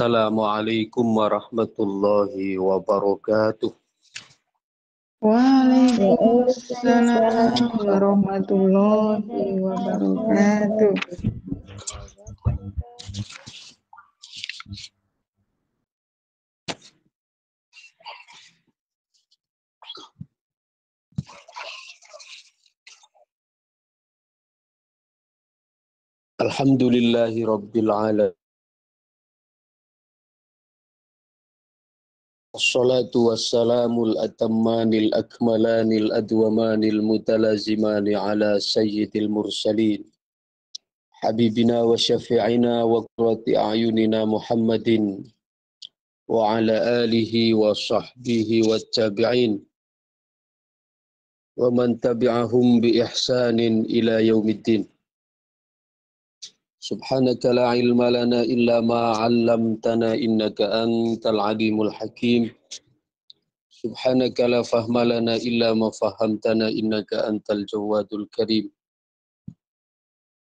Assalamualaikum warahmatullahi wabarakatuh. Waalaikumsalam warahmatullahi wabarakatuh. Alhamdulillahi rabbil alamin. Assalatu wassalamul atammanil akmalanil adwamanil mutalazimani ala sayyidil mursalin habibina wa syafi'ina wa qurrati a'yunina Muhammadin wa ala alihi wa sahbihi wa tabi'in wa man tabi'ahum bi ihsanin ila yaumiddin. Subhanaka la ilma lana illa ma 'allamtana innaka antal alimul hakim. Subhanaka la fahma lana illa ma fahamtana innaka antal jawadul karim.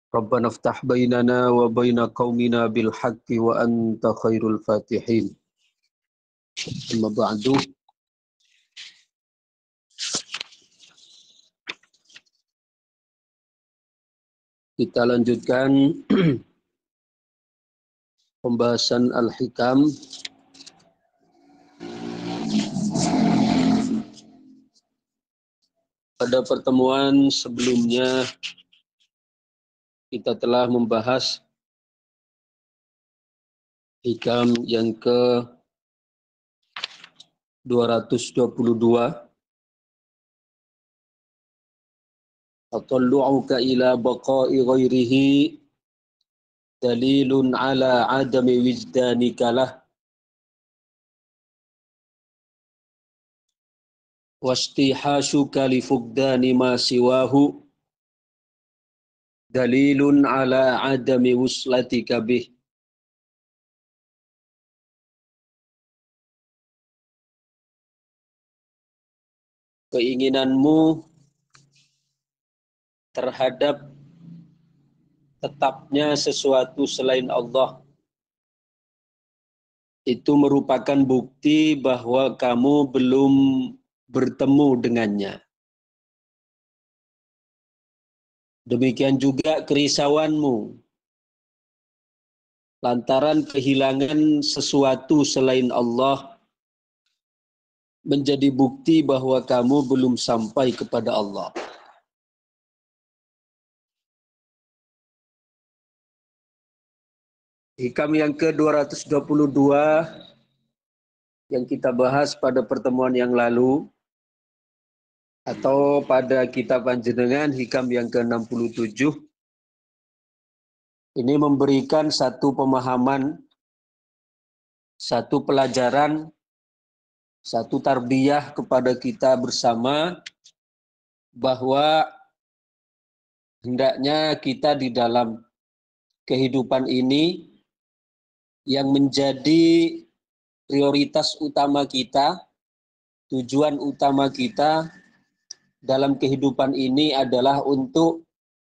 Rabbana iftah bainana wa baina qaumina bil haqqi wa anta khairul fatihin. Amma ba'du. Kita lanjutkan pembahasan Al-Hikam. Pada pertemuan sebelumnya kita telah membahas hikam yang ke-222. Atallu'uka ila baqa'i ghairihi dalilun ala adami wijdanika lah wastihashuka li fugdani ma siwahu dalilun ala adami wuslatika bih. Keinginanmu terhadap tetapnya sesuatu selain Allah itu merupakan bukti bahwa kamu belum bertemu dengannya. Demikian juga kerisauanmu lantaran kehilangan sesuatu selain Allah menjadi bukti bahwa kamu belum sampai kepada Allah. Hikam yang ke-222 yang kita bahas pada pertemuan yang lalu atau pada kitab panjenengan hikam yang ke-67 ini memberikan satu pemahaman, satu pelajaran, satu tarbiyah kepada kita bersama bahwa hendaknya kita di dalam kehidupan ini yang menjadi prioritas utama kita, tujuan utama kita dalam kehidupan ini adalah untuk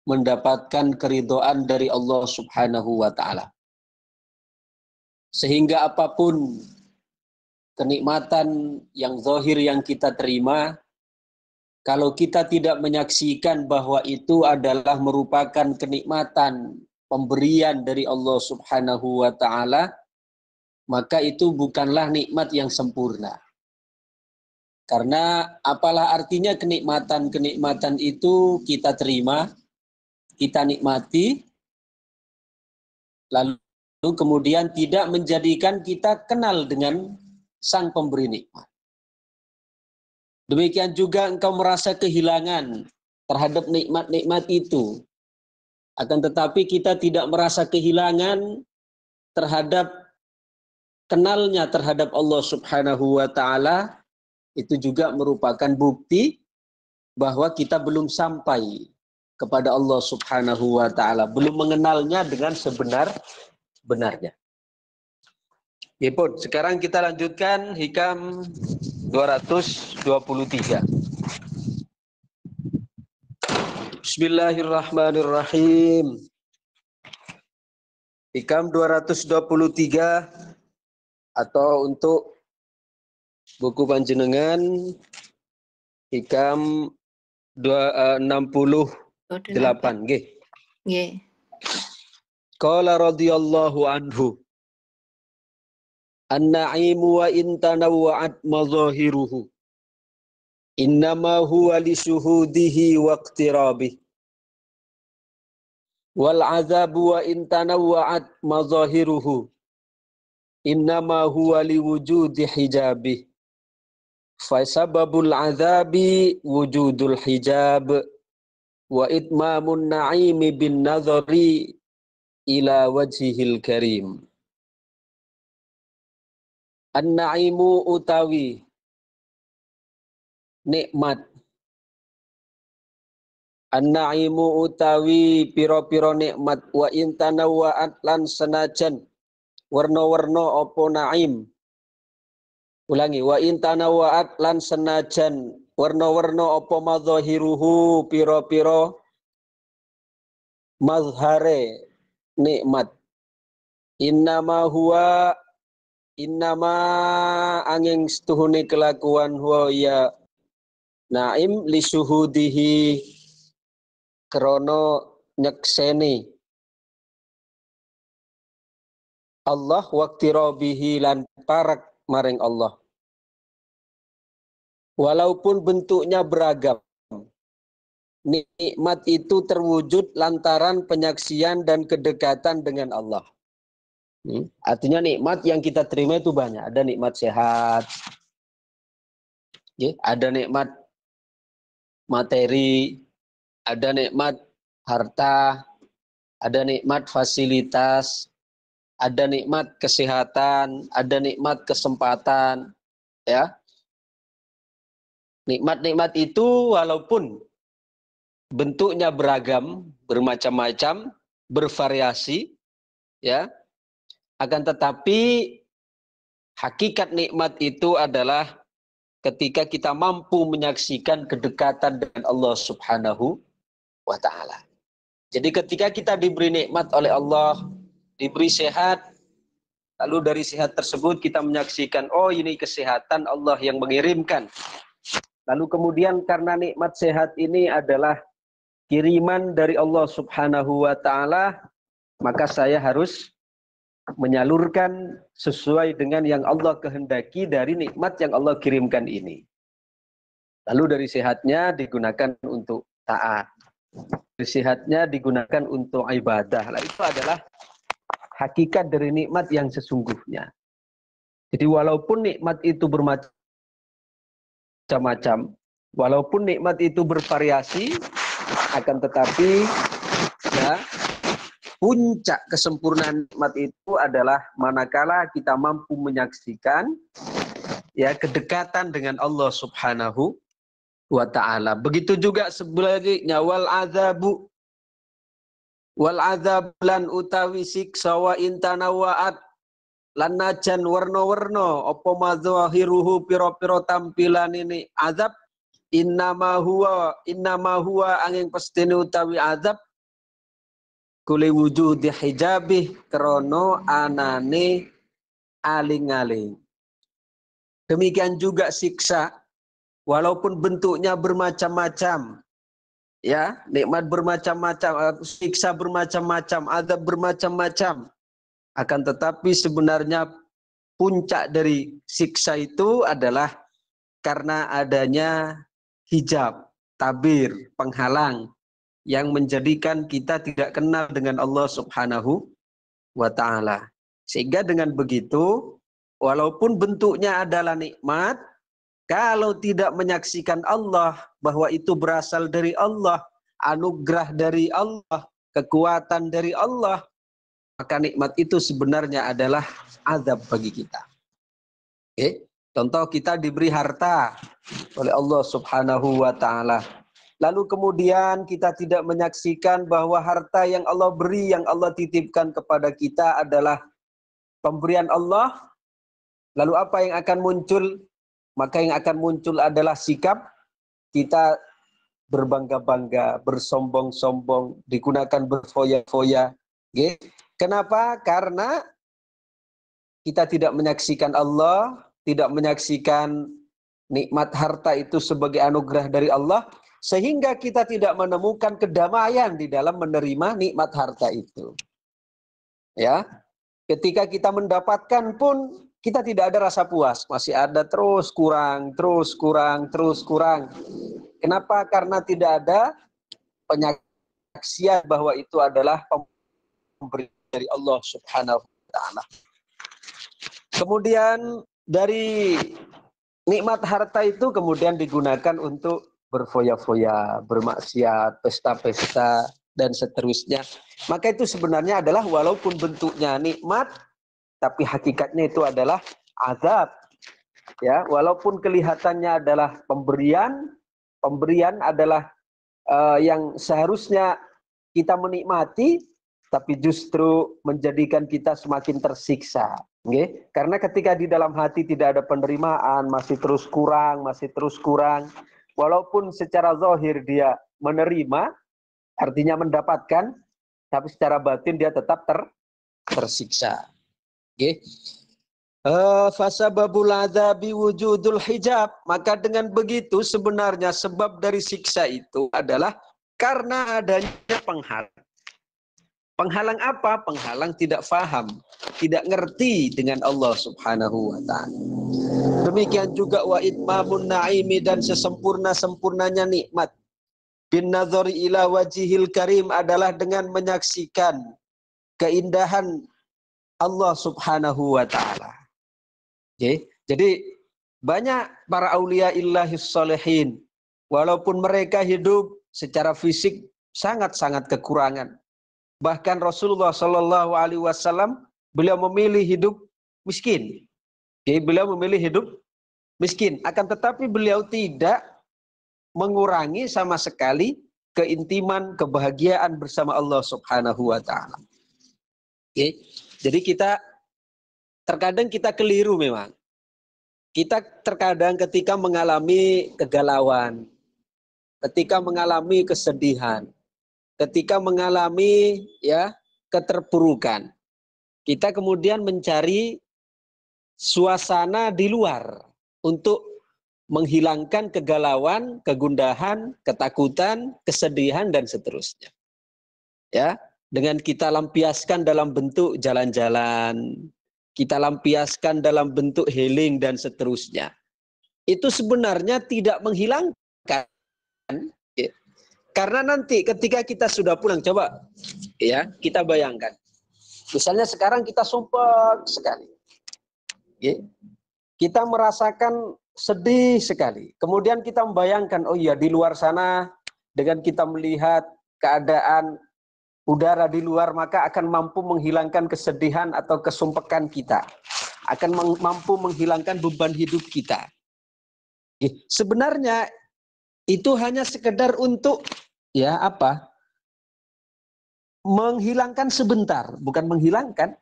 mendapatkan keridhaan dari Allah Subhanahu wa Ta'ala. Sehingga apapun kenikmatan yang zahir yang kita terima, kalau kita tidak menyaksikan bahwa itu adalah merupakan kenikmatan pemberian dari Allah Subhanahu wa Ta'ala, maka itu bukanlah nikmat yang sempurna. Karena apalah artinya kenikmatan-kenikmatan itu kita terima, kita nikmati, lalu kemudian tidak menjadikan kita kenal dengan sang pemberi nikmat. Demikian juga engkau merasa kehilangan terhadap nikmat-nikmat itu. Akan tetapi kita tidak merasa kehilangan terhadap kenalnya terhadap Allah Subhanahu wa Ta'ala, itu juga merupakan bukti bahwa kita belum sampai kepada Allah Subhanahu wa Ta'ala, belum mengenalnya dengan sebenar-benarnya. Ya pun, sekarang kita lanjutkan hikam 223. Bismillahirrahmanirrahim. Hikam 223 atau untuk buku panjenengan Hikam 68 nggih. Nggih. Qala radhiyallahu anhu an-na'imu wa in tanawwa'at mazahiruhu innama huwa li syuhudihi wa iqtirabihi wal 'adzabu wa in tanawwa'at mazahiruhu innama huwa li wujudi hijabihi fa sababul 'adzabi wujudul hijab wa itmamun na'imi bin nadhari ila wajhihil karim. An-na'imu utawi nikmat. An-na'imu utawi piro-piro nikmat wa intanawa'at lan senajan warna-warna opo na'im. Ulangi, wa intanawa'at lan senajan warna-warna opo madzahiruhu piro-piro mazhare nikmat. Innama angin setuhune kelakuan huwa ya naim li syuhudihi krono nyekseni Allah waqtirabihi lan parak maring Allah. Walaupun bentuknya beragam, nikmat itu terwujud lantaran penyaksian dan kedekatan dengan Allah. Artinya nikmat yang kita terima itu banyak. Ada nikmat sehat, ada nikmat materi, ada nikmat harta, ada nikmat fasilitas, ada nikmat kesehatan, ada nikmat kesempatan, ya. Nikmat-nikmat itu walaupun bentuknya beragam, bermacam-macam, bervariasi, ya. Akan tetapi hakikat nikmat itu adalah ketika kita mampu menyaksikan kedekatan dengan Allah Subhanahu wa ta'ala. Jadi ketika kita diberi nikmat oleh Allah, diberi sehat, lalu dari sehat tersebut kita menyaksikan, oh ini kesehatan Allah yang mengirimkan. Lalu kemudian karena nikmat sehat ini adalah kiriman dari Allah Subhanahu wa ta'ala, maka saya harus menyalurkan sesuai dengan yang Allah kehendaki dari nikmat yang Allah kirimkan ini. Lalu dari sehatnya digunakan untuk taat. Dari sehatnya digunakan untuk ibadah. Nah, itu adalah hakikat dari nikmat yang sesungguhnya. Jadi walaupun nikmat itu bermacam-macam, walaupun nikmat itu bervariasi, akan tetapi ya, puncak kesempurnaan nikmat itu adalah manakala kita mampu menyaksikan ya kedekatan dengan Allah Subhanahu wa ta'ala. Begitu juga sebaliknya wal adzabu lan utawi siksa wa intanawa'at lan najan warna-warna apa madzahiruhu pira-pira tampilan ini azab innama huwa angin pestine utawi azab kuli wujudi hijabih krono anane aling-aling. Demikian juga siksa, walaupun bentuknya bermacam-macam, ya nikmat bermacam-macam, siksa bermacam-macam, azab bermacam-macam, akan tetapi sebenarnya puncak dari siksa itu adalah karena adanya hijab, tabir, penghalang, yang menjadikan kita tidak kenal dengan Allah Subhanahu wa ta'ala. Sehingga dengan begitu, walaupun bentuknya adalah nikmat, kalau tidak menyaksikan Allah bahwa itu berasal dari Allah, anugerah dari Allah, kekuatan dari Allah, maka nikmat itu sebenarnya adalah azab bagi kita. Oke? Contoh kita diberi harta oleh Allah Subhanahu wa ta'ala. Lalu kemudian kita tidak menyaksikan bahwa harta yang Allah beri, yang Allah titipkan kepada kita adalah pemberian Allah. Lalu apa yang akan muncul? Maka yang akan muncul adalah sikap kita berbangga-bangga, bersombong-sombong, digunakan berfoya-foya. Kenapa? Karena kita tidak menyaksikan Allah, tidak menyaksikan nikmat harta itu sebagai anugerah dari Allah, sehingga kita tidak menemukan kedamaian di dalam menerima nikmat harta itu. Ya, ketika kita mendapatkan pun kita tidak ada rasa puas, masih ada terus kurang, terus kurang, terus kurang. Kenapa? Karena tidak ada penyaksian bahwa itu adalah pemberian dari Allah Subhanahu wa taala. Kemudian dari nikmat harta itu kemudian digunakan untuk berfoya-foya, bermaksiat, pesta-pesta, dan seterusnya. Maka itu sebenarnya adalah walaupun bentuknya nikmat, tapi hakikatnya itu adalah azab. Ya, walaupun kelihatannya adalah pemberian adalah yang seharusnya kita menikmati, tapi justru menjadikan kita semakin tersiksa. Okay? Karena ketika di dalam hati tidak ada penerimaan, masih terus kurang, walaupun secara zahir dia menerima, artinya mendapatkan, tapi secara batin dia tetap tersiksa. Okay? Fasababul adzabi wujudul hijab. Maka dengan begitu sebenarnya sebab dari siksa itu adalah karena adanya penghalang. Penghalang apa? Penghalang tidak faham, tidak ngerti dengan Allah Subhanahu wa taala. Demikian juga wa itmamun naimi, dan sesempurna-sempurnanya nikmat. Bin nazari ila wajhil karim adalah dengan menyaksikan keindahan Allah Subhanahu wa taala. Okay. Jadi banyak para aulia illahis sholihin, walaupun mereka hidup secara fisik sangat-sangat kekurangan. Bahkan Rasulullah Shallallahu Alaihi Wasallam beliau memilih hidup miskin. Okay. Beliau memilih hidup miskin. Akan tetapi beliau tidak mengurangi sama sekali keintiman, kebahagiaan bersama Allah Subhanahu wa taala. Okay. Jadi terkadang kita keliru memang. Kita terkadang ketika mengalami kegalauan, ketika mengalami kesedihan, ketika mengalami keterpurukan, kita kemudian mencari suasana di luar untuk menghilangkan kegalauan, kegundahan, ketakutan, kesedihan, dan seterusnya. Ya, dengan kita lampiaskan dalam bentuk jalan-jalan, kita lampiaskan dalam bentuk healing, dan seterusnya. Itu sebenarnya tidak menghilangkan. Ya. Karena nanti ketika kita sudah pulang, coba ya kita bayangkan. Misalnya sekarang kita sumpah sekali. Ya. Kita merasakan sedih sekali. Kemudian kita membayangkan, oh iya di luar sana dengan kita melihat keadaan udara di luar, maka akan mampu menghilangkan kesedihan atau kesumpekan kita. Akan mampu menghilangkan beban hidup kita. Sebenarnya itu hanya sekedar untuk menghilangkan sebentar, bukan menghilangkan,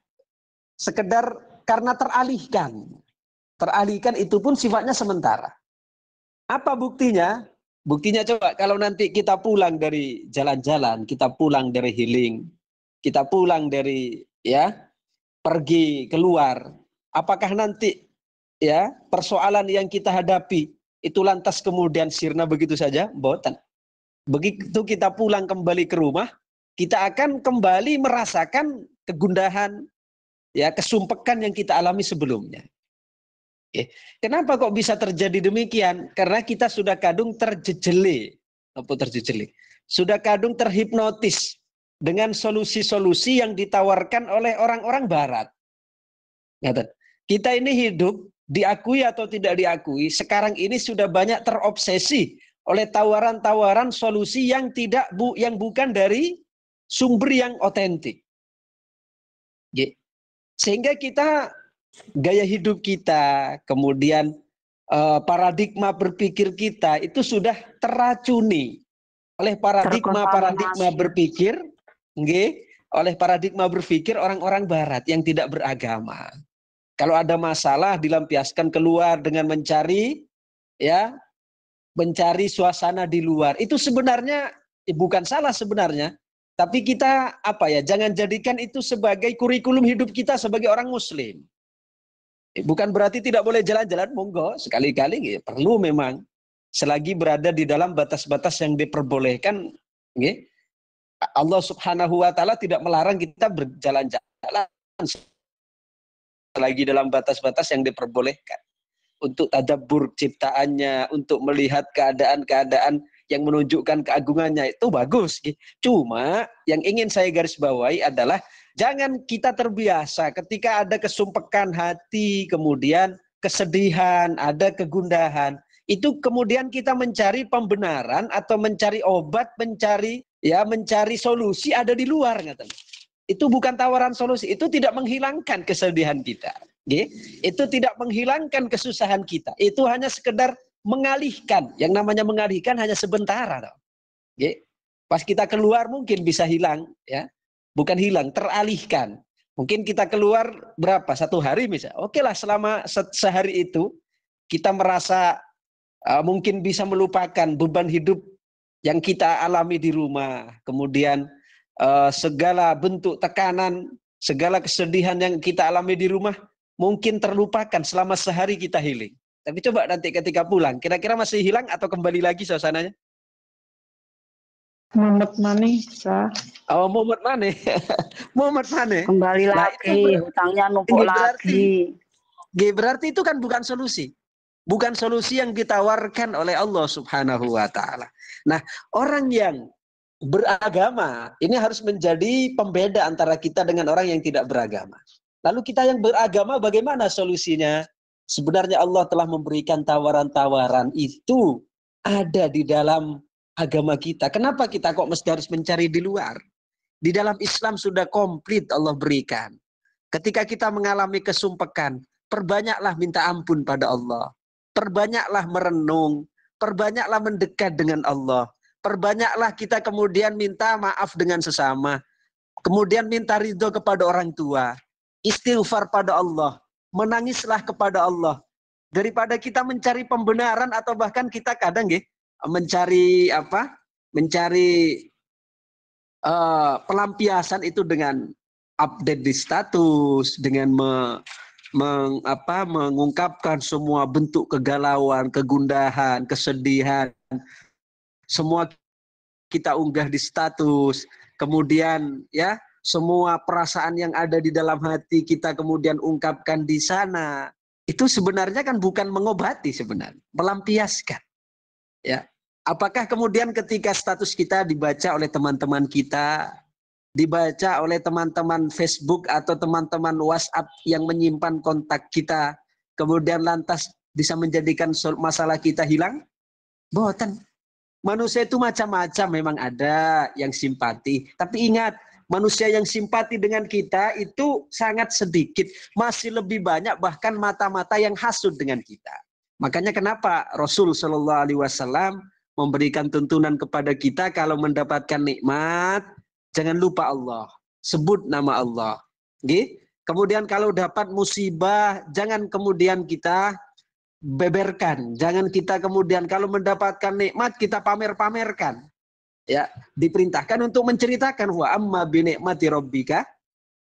sekedar karena teralihkan. Teralihkan itu pun sifatnya sementara. Apa buktinya? Buktinya coba kalau nanti kita pulang dari jalan-jalan, kita pulang dari healing, kita pulang dari pergi keluar, apakah nanti persoalan yang kita hadapi itu lantas kemudian sirna begitu saja? Boten. Begitu kita pulang kembali ke rumah, kita akan kembali merasakan kegundahan, kesumpekan yang kita alami sebelumnya. Kenapa kok bisa terjadi demikian? Karena kita sudah kadung terjejeli. Sudah kadung terhipnotis dengan solusi-solusi yang ditawarkan oleh orang-orang barat. Kita ini hidup, diakui atau tidak diakui, sekarang ini sudah banyak terobsesi oleh tawaran-tawaran solusi yang bukan dari sumber yang otentik. Sehingga kita gaya hidup kita, kemudian paradigma berpikir kita itu sudah teracuni oleh paradigma berpikir, oleh paradigma berpikir orang-orang barat yang tidak beragama. Kalau ada masalah dilampiaskan keluar dengan mencari suasana di luar. Itu sebenarnya bukan salah sebenarnya, tapi kita jangan jadikan itu sebagai kurikulum hidup kita sebagai orang muslim. Bukan berarti tidak boleh jalan-jalan, monggo sekali-kali perlu memang, selagi berada di dalam batas-batas yang diperbolehkan. Allah Subhanahu wa taala tidak melarang kita berjalan-jalan selagi dalam batas-batas yang diperbolehkan. Untuk tadabbur ciptaannya, untuk melihat keadaan-keadaan yang menunjukkan keagungannya, itu bagus. Cuma yang ingin saya garis bawahi adalah jangan kita terbiasa ketika ada kesumpekan hati, kemudian kesedihan, ada kegundahan, itu kemudian kita mencari pembenaran atau mencari obat, mencari solusi ada di luar. Itu bukan tawaran solusi, itu tidak menghilangkan kesedihan kita. Itu tidak menghilangkan kesusahan kita. Itu hanya sekedar mengalihkan. Yang namanya mengalihkan hanya sebentar. Pas kita keluar mungkin bisa hilang, ya. Bukan hilang, teralihkan. Mungkin kita keluar berapa? 1 hari misalnya. Oke lah, selama sehari itu kita merasa mungkin bisa melupakan beban hidup yang kita alami di rumah. Kemudian segala bentuk tekanan, segala kesedihan yang kita alami di rumah mungkin terlupakan selama sehari kita healing. Tapi coba nanti ketika pulang, kira-kira masih hilang atau kembali lagi suasananya? Mumet maneh, Oh, mumet maneh. Mumet maneh. Kembali lagi, hutangnya numpuk lagi. Berarti itu kan bukan solusi. Bukan solusi yang ditawarkan oleh Allah Subhanahu wa taala. Nah, orang yang beragama ini harus menjadi pembeda antara kita dengan orang yang tidak beragama. Lalu kita yang beragama bagaimana solusinya? Sebenarnya Allah telah memberikan tawaran-tawaran itu ada di dalam agama kita. Kenapa kita kok mesti harus mencari di luar? Di dalam Islam sudah komplit Allah berikan. Ketika kita mengalami kesumpekan, perbanyaklah minta ampun pada Allah. Perbanyaklah merenung, perbanyaklah mendekat dengan Allah. Perbanyaklah kita kemudian minta maaf dengan sesama. Kemudian minta ridho kepada orang tua. Istighfar pada Allah, menangislah kepada Allah, daripada kita mencari pembenaran atau bahkan kita kadang mencari pelampiasan itu dengan update di status, dengan mengungkapkan semua bentuk kegalauan, kegundahan, kesedihan, semua kita unggah di status, kemudian semua perasaan yang ada di dalam hati kita kemudian ungkapkan di sana. Itu sebenarnya kan bukan mengobati sebenarnya, melampiaskan. Ya. Apakah kemudian ketika status kita dibaca oleh teman-teman kita, dibaca oleh teman-teman Facebook atau teman-teman WhatsApp yang menyimpan kontak kita, kemudian lantas bisa menjadikan masalah kita hilang? Boten. Manusia itu macam-macam, memang ada yang simpati. Tapi ingat, manusia yang simpati dengan kita itu sangat sedikit. Masih lebih banyak bahkan mata-mata yang hasud dengan kita. Makanya kenapa Rasul Shallallahu Alaihi Wasallam memberikan tuntunan kepada kita kalau mendapatkan nikmat, jangan lupa Allah. Sebut nama Allah. Kemudian kalau dapat musibah, jangan kemudian kita beberkan. Jangan kita kemudian kalau mendapatkan nikmat, kita pamer-pamerkan. Ya, diperintahkan untuk menceritakan wa amma bi ni'mati rabbika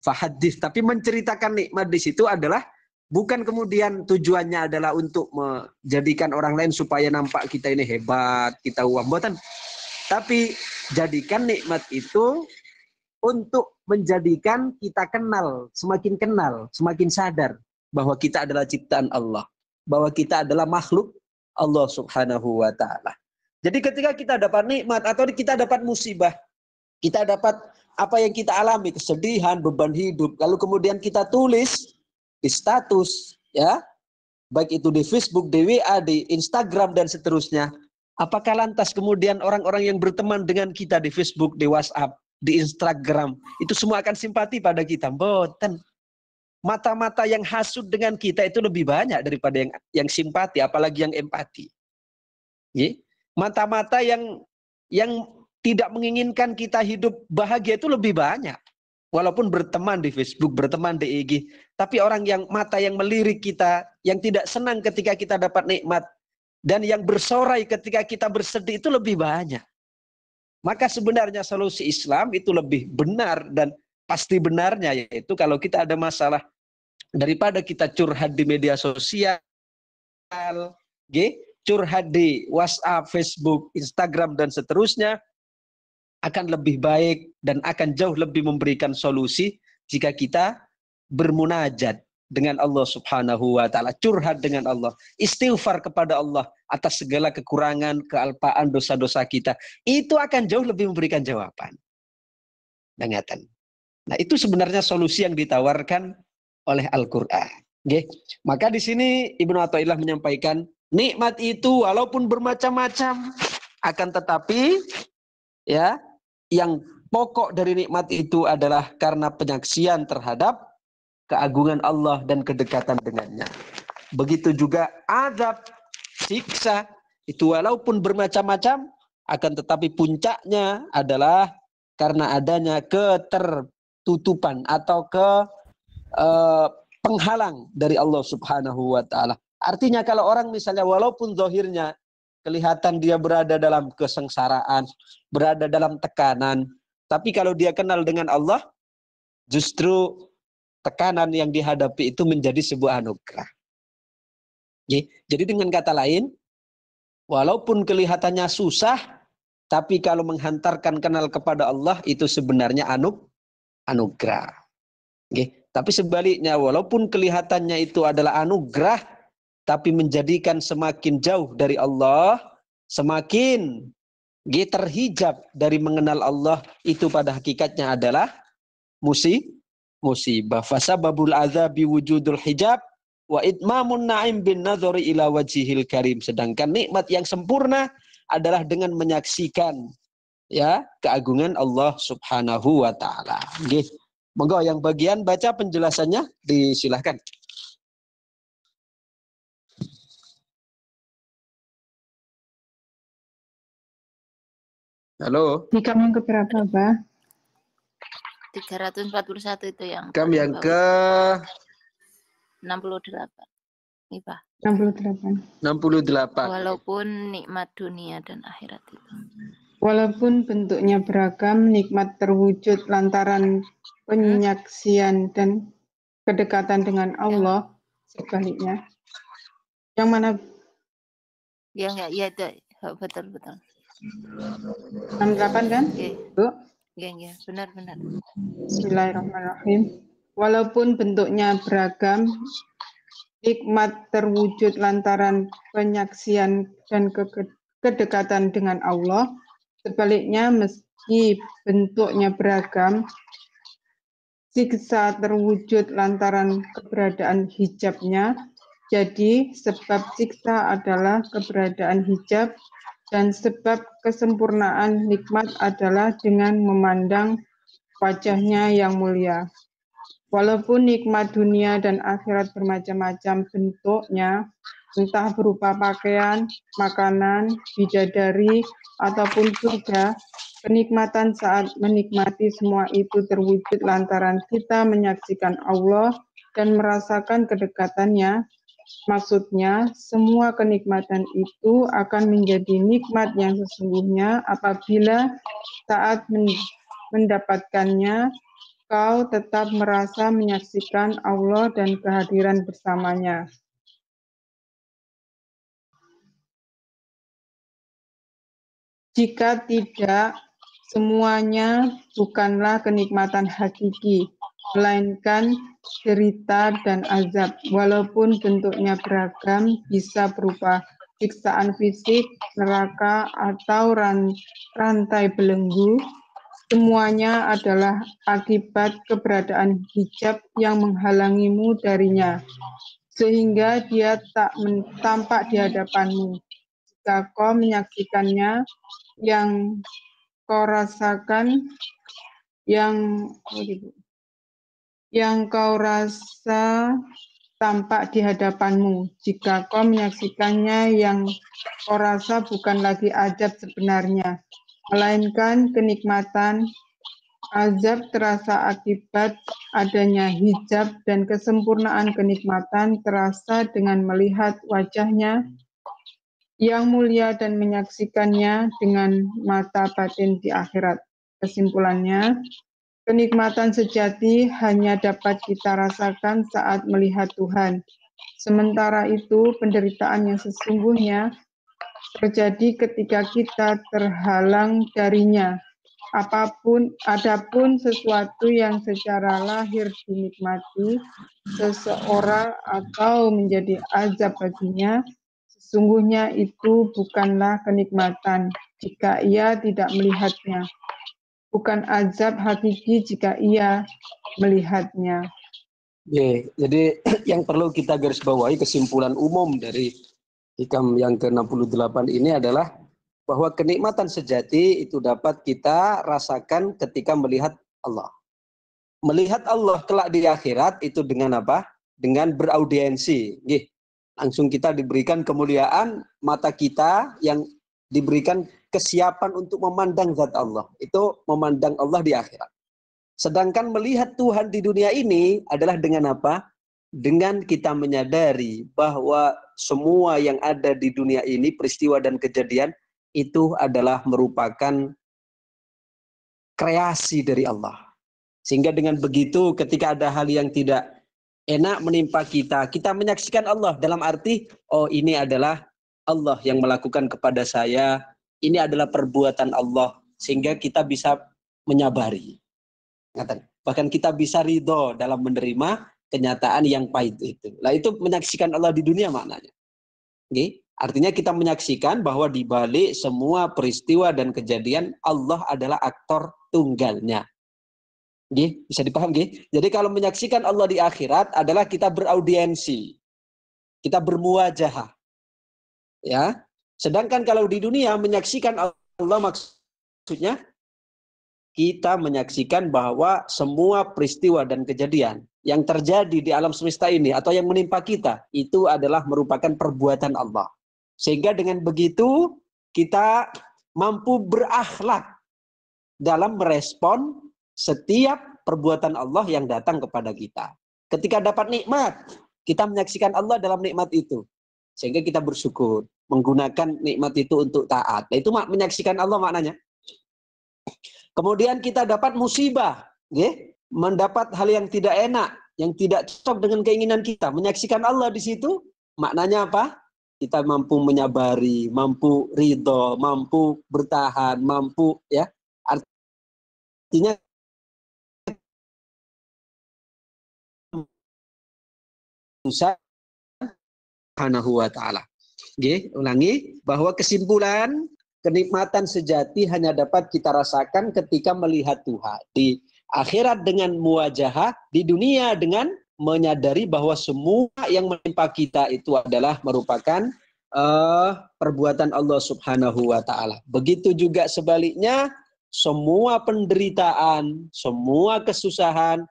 fahaddits, tapi menceritakan nikmat di situ adalah bukan kemudian tujuannya adalah untuk menjadikan orang lain supaya nampak kita ini hebat, kita uang, tapi jadikan nikmat itu untuk menjadikan kita kenal, semakin sadar bahwa kita adalah ciptaan Allah, bahwa kita adalah makhluk Allah Subhanahu wa taala. Jadi ketika kita dapat nikmat atau kita dapat musibah, kita dapat apa yang kita alami, kesedihan, beban hidup, lalu kemudian kita tulis di status, ya, baik itu di Facebook, di WA, di Instagram dan seterusnya. Apakah lantas kemudian orang-orang yang berteman dengan kita di Facebook, di WhatsApp, di Instagram, itu semua akan simpati pada kita? Boten. Mata-mata yang hasud dengan kita itu lebih banyak daripada yang simpati, apalagi yang empati. Mata-mata yang tidak menginginkan kita hidup bahagia itu lebih banyak. Walaupun berteman di Facebook, berteman di IG, tapi orang yang mata yang melirik kita, yang tidak senang ketika kita dapat nikmat, dan yang bersorai ketika kita bersedih itu lebih banyak. Maka sebenarnya solusi Islam itu lebih benar dan pasti benarnya, yaitu kalau kita ada masalah daripada kita curhat di media sosial, curhat di WhatsApp, Facebook, Instagram, dan seterusnya, akan lebih baik dan akan jauh lebih memberikan solusi jika kita bermunajat dengan Allah Subhanahu wa taala, curhat dengan Allah, istighfar kepada Allah atas segala kekurangan, kealpaan, dosa-dosa kita. Itu akan jauh lebih memberikan jawaban. Dengatan. Nah, itu sebenarnya solusi yang ditawarkan oleh Al-Qur'an. Maka di sini Ibnu Athaillah menyampaikan, nikmat itu walaupun bermacam-macam, akan tetapi ya, yang pokok dari nikmat itu adalah karena penyaksian terhadap keagungan Allah dan kedekatan dengannya. Begitu juga azab, siksa, itu walaupun bermacam-macam, akan tetapi puncaknya adalah karena adanya ketertutupan atau penghalang dari Allah Subhanahu wa taala. Artinya kalau orang misalnya walaupun zahirnya kelihatan dia berada dalam kesengsaraan, berada dalam tekanan, tapi kalau dia kenal dengan Allah, justru tekanan yang dihadapi itu menjadi sebuah anugerah. Jadi dengan kata lain, walaupun kelihatannya susah, tapi kalau menghantarkan kenal kepada Allah itu sebenarnya anugerah. Tapi sebaliknya, walaupun kelihatannya itu adalah anugerah, tapi menjadikan semakin jauh dari Allah, semakin terhijab dari mengenal Allah, itu pada hakikatnya adalah musibah. Fasababul adzabi wujudul hijab wa itmamun na'im bin nadhari ila wajhil karim. Sedangkan nikmat yang sempurna adalah dengan menyaksikan ya keagungan Allah Subhanahu wa taala. Nggih. Monggo yang bagian baca penjelasannya disilahkan. Halo. Nikam yang keberapa, Pak? 341 itu yang Nikam yang ke 68. Nih, Pak. 68. Walaupun nikmat dunia dan akhirat itu. Walaupun bentuknya beragam, nikmat terwujud lantaran penyaksian dan kedekatan dengan Allah, sebaliknya. Yang mana? Ya enggak, ya itu betul. 68 kan? Bu? Iya, benar. Bismillahirrahmanirrahim. Walaupun bentuknya beragam, nikmat terwujud lantaran penyaksian dan kedekatan dengan Allah. Sebaliknya, meski bentuknya beragam, siksa terwujud lantaran keberadaan hijabnya. Jadi, sebab siksa adalah keberadaan hijab, dan sebab kesempurnaan nikmat adalah dengan memandang wajahnya yang mulia. Walaupun nikmat dunia dan akhirat bermacam-macam bentuknya, entah berupa pakaian, makanan, bidadari, ataupun surga, kenikmatan saat menikmati semua itu terwujud lantaran kita menyaksikan Allah dan merasakan kedekatannya. Maksudnya, semua kenikmatan itu akan menjadi nikmat yang sesungguhnya apabila saat mendapatkannya, kau tetap merasa menyaksikan Allah dan kehadiran bersamanya. Jika tidak, semuanya bukanlah kenikmatan hakiki, melainkan derita dan azab. Walaupun bentuknya beragam, bisa berupa siksaan fisik, neraka, atau rantai belenggu, semuanya adalah akibat keberadaan hijab yang menghalangimu darinya, sehingga dia tak tampak di hadapanmu. Jika kau menyaksikannya, yang kau rasakan, yang kau rasa tampak di hadapanmu. Jika kau menyaksikannya, yang kau rasa bukan lagi azab sebenarnya, melainkan kenikmatan. Azab terasa akibat adanya hijab, dan kesempurnaan kenikmatan terasa dengan melihat wajahnya yang mulia dan menyaksikannya dengan mata batin di akhirat. Kesimpulannya, Kenikmatan sejati hanya dapat kita rasakan saat melihat Tuhan. Sementara itu, penderitaan yang sesungguhnya terjadi ketika kita terhalang darinya. Adapun sesuatu yang secara lahir dinikmati seseorang atau menjadi azab baginya, sesungguhnya itu bukanlah kenikmatan jika ia tidak melihatnya, bukan azab hakiki jika ia melihatnya. Jadi yang perlu kita garis bawahi, kesimpulan umum dari hikam yang ke-68 ini adalah bahwa kenikmatan sejati itu dapat kita rasakan ketika melihat Allah. Melihat Allah kelak di akhirat itu dengan apa? Dengan beraudiensi. Langsung kita diberikan kemuliaan, mata kita yang diberikan kesiapan untuk memandang zat Allah. Itu memandang Allah di akhirat. Sedangkan melihat Tuhan di dunia ini adalah dengan apa? Dengan kita menyadari bahwa semua yang ada di dunia ini, peristiwa dan kejadian, itu adalah merupakan kreasi dari Allah. Sehingga dengan begitu ketika ada hal yang tidak enak menimpa kita, kita menyaksikan Allah dalam arti, oh ini adalah Allah yang melakukan kepada saya, ini adalah perbuatan Allah, sehingga kita bisa menyabari. Bahkan kita bisa ridho dalam menerima kenyataan yang pahit itu. Nah itu menyaksikan Allah di dunia maknanya. Artinya kita menyaksikan bahwa di balik semua peristiwa dan kejadian Allah adalah aktor tunggalnya. Bisa dipaham? Jadi kalau menyaksikan Allah di akhirat adalah kita beraudiensi, kita bermuwajahah. Ya. Sedangkan kalau di dunia menyaksikan Allah maksudnya kita menyaksikan bahwa semua peristiwa dan kejadian yang terjadi di alam semesta ini atau yang menimpa kita itu adalah merupakan perbuatan Allah. Sehingga dengan begitu kita mampu berakhlak dalam merespon setiap perbuatan Allah yang datang kepada kita. Ketika dapat nikmat, kita menyaksikan Allah dalam nikmat itu. Sehingga kita bersyukur, menggunakan nikmat itu untuk taat. Nah, itu menyaksikan Allah maknanya. Kemudian kita dapat musibah, mendapat hal yang tidak enak, yang tidak cocok dengan keinginan kita. Menyaksikan Allah di situ, maknanya apa? Kita mampu menyabari, mampu ridho, mampu bertahan, mampu ya. Artinya Subhanahu wa ta'ala. Ulangi bahwa kesimpulan kenikmatan sejati hanya dapat kita rasakan ketika melihat Tuhan. Di akhirat dengan muwajahah, di dunia dengan menyadari bahwa semua yang menimpa kita itu adalah merupakan perbuatan Allah Subhanahu wa ta'ala. Begitu juga sebaliknya, semua penderitaan, semua kesusahan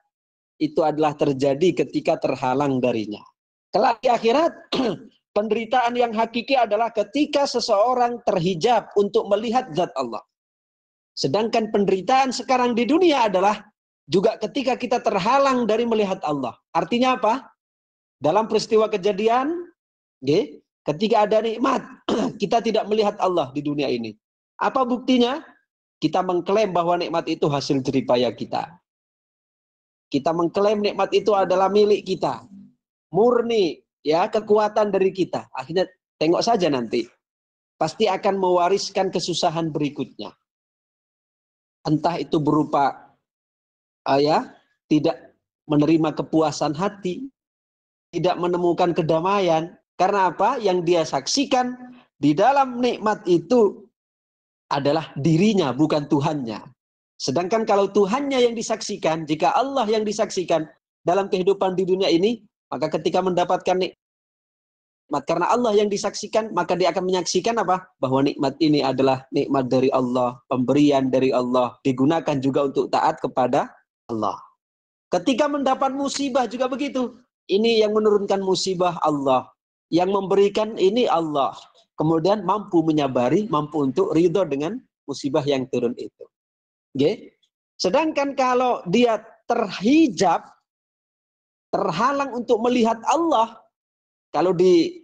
itu adalah terjadi ketika terhalang darinya. Kelak di akhirat, penderitaan yang hakiki adalah ketika seseorang terhijab untuk melihat zat Allah. Sedangkan penderitaan sekarang di dunia adalah juga ketika kita terhalang dari melihat Allah. Artinya apa? Dalam peristiwa kejadian, ketika ada nikmat, kita tidak melihat Allah di dunia ini. Apa buktinya? Kita mengklaim bahwa nikmat itu hasil jeripaya kita. Kita mengklaim nikmat itu adalah milik kita. Murni, ya, kekuatan dari kita. Akhirnya tengok saja nanti. Pasti akan mewariskan kesusahan berikutnya. Entah itu berupa tidak menerima kepuasan hati, tidak menemukan kedamaian. Karena apa? Yang dia saksikan di dalam nikmat itu adalah dirinya, bukan Tuhannya. Sedangkan kalau Tuhannya yang disaksikan, jika Allah yang disaksikan dalam kehidupan di dunia ini, maka ketika mendapatkan nikmat karena Allah yang disaksikan, maka dia akan menyaksikan apa? Bahwa nikmat ini adalah nikmat dari Allah, pemberian dari Allah, digunakan juga untuk taat kepada Allah. Ketika mendapat musibah juga begitu. Ini yang menurunkan musibah Allah. Yang memberikan ini Allah. Kemudian mampu menyabari, mampu untuk ridho dengan musibah yang turun itu. Sedangkan kalau dia terhijab, terhalang untuk melihat Allah, kalau di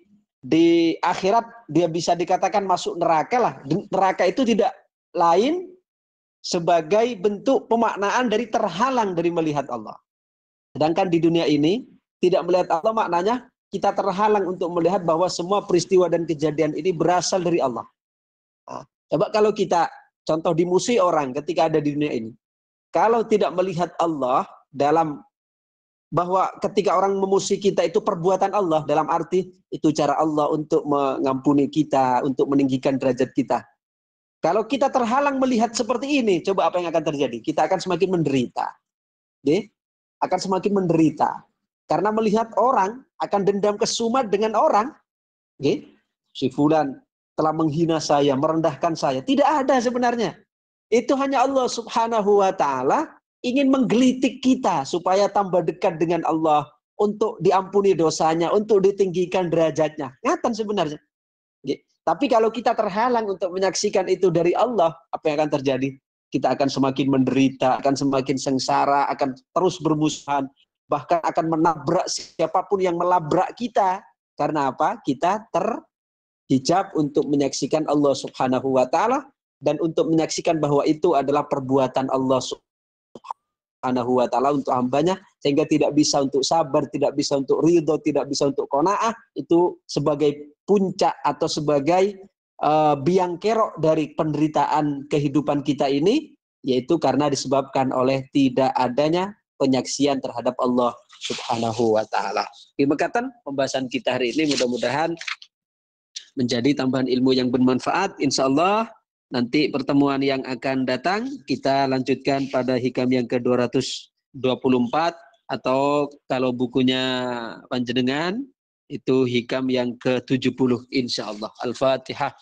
akhirat dia bisa dikatakan masuk neraka lah. Neraka itu tidak lain sebagai bentuk pemaknaan dari terhalang dari melihat Allah. Sedangkan di dunia ini tidak melihat Allah maknanya kita terhalang untuk melihat bahwa semua peristiwa dan kejadian ini berasal dari Allah. Nah, coba kalau kita contoh dimusuhi orang ketika ada di dunia ini. Kalau tidak melihat Allah dalam bahwa ketika orang memusuhi kita itu perbuatan Allah, dalam arti itu cara Allah untuk mengampuni kita, untuk meninggikan derajat kita. Kalau kita terhalang melihat seperti ini, coba apa yang akan terjadi? Kita akan semakin menderita. Oke? Akan semakin menderita. Karena melihat orang, akan dendam kesumat dengan orang. Oke? Si fulan telah menghina saya, merendahkan saya. Tidak ada sebenarnya. Itu hanya Allah Subhanahu wa ta'ala ingin menggelitik kita supaya tambah dekat dengan Allah, untuk diampuni dosanya, untuk ditinggikan derajatnya. Ngatan sebenarnya. Tapi kalau kita terhalang untuk menyaksikan itu dari Allah, apa yang akan terjadi? Kita akan semakin menderita, akan semakin sengsara, akan terus bermusuhan, bahkan akan menabrak siapapun yang melabrak kita. Karena apa? Kita terhijab untuk menyaksikan Allah Subhanahu wa ta'ala, dan untuk menyaksikan bahwa itu adalah perbuatan Allah Subhanahu wa ta'ala untuk hambanya, sehingga tidak bisa untuk sabar, tidak bisa untuk ridho, tidak bisa untuk qanaah. Itu sebagai puncak atau sebagai biang kerok dari penderitaan kehidupan kita ini, yaitu karena disebabkan oleh tidak adanya penyaksian terhadap Allah Subhanahu wa ta'ala. Demikian pembahasan kita hari ini, mudah-mudahan menjadi tambahan ilmu yang bermanfaat. Insya Allah nanti pertemuan yang akan datang kita lanjutkan pada hikam yang ke-224, atau kalau bukunya panjenengan itu hikam yang ke-70 insyaallah. Al-Fatihah.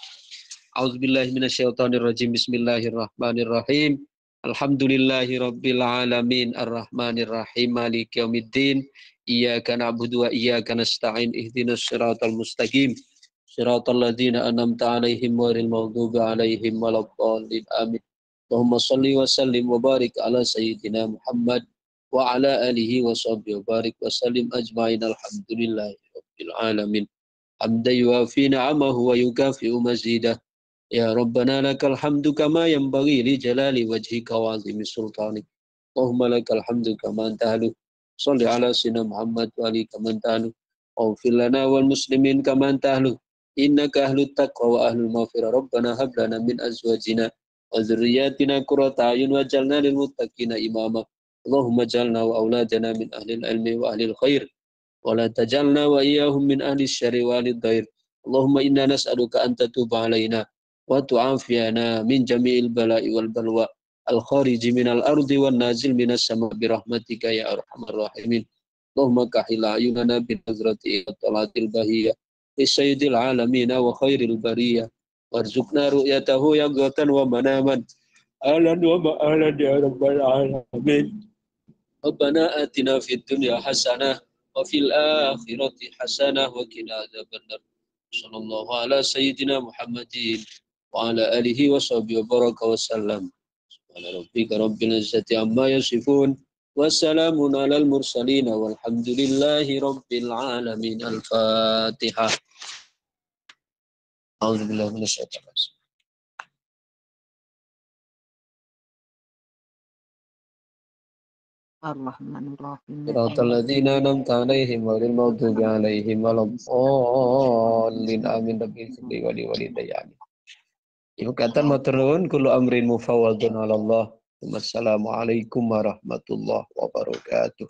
A'udzubillahi minasyaitonirrajim. Bismillahirrahmanirrahim. Alhamdulillahirabbil alamin arrahmanirrahim maliki yaumiddin. Iyyaka na'budu wa iyyaka nasta'in ihdinas siratal mustaqim. Siratal ladzina an'amta 'alaihim ghairil maghdubi 'alaihim waladdallin. Amin. Allahumma shalli wa sallim wa barik ala sayyidina Muhammad wa ala alihi wa sahbihi wa barik wa sallim ajma'in. Alhamdulillahi rabbil alamin. Hamdan yuwafi ni'amahu wa yukafi'u mazidah. Ya Rabbana lakal hamdu kama yanbaghi li jalali wajhika wa 'azimi sultanik. Allahumma lakal hamdu kama anta ahluh. Shalli ala sayyidina Muhammad wa ali kama anta ahluh. Waghfir lana wal muslimin kama anta ahluh. Innaka ahlut taqwa wa ahlul maghfirah. Rabbana hab lana min azwajina wa dzurriyyatina qurrata a'yun waj'alna lil muttaqina imama. Allahumma ij'alna wa auladana min ahlil ilmi wa ahlil khair, wa la taj'alna wa iyyahum min ahlis syarri wa ahlid dhair. Allahumma inna nas'aluka an tatuba alaina wa tu'afiyana min jami'il bala'i wal balwa al-khariji minal ardi wan nazil minas sama' bi rahmatika ya arhamar rahimin. Allahumma kahil ayunana bi nazrati talatil bahiyah Sayyidil alamina wa khairil bariyah warzuqna ru'yatahu yaqatan wa manaman alan wa ma'alan ya rabbal alamin. Rabbana atina fid dunya hasanah wa fil akhirati hasanah wa qina adzabannar. Sallallahu ala sayyidina Muhammadin wa ala alihi wa sahbihi wa baraka wa sallam. Subhana rabbika rabbil izzati amma yasifun wa salamun alal mursalin walhamdulillahi rabbil alamin. Al-Fatihah. A'udzubillahi minasyaitonir rajim. Ar-Rahmanir-Rahim. Siratal ladzina an'amta 'alaihim ghairil maghdubi 'alaihim waladdallin. Amin. Rabbil ighfirli wa li walidayya. Ibu kata matur nuwun, kullu amrin mufawwadun 'ala Allah. Wassalamualaikum warahmatullahi wabarakatuh.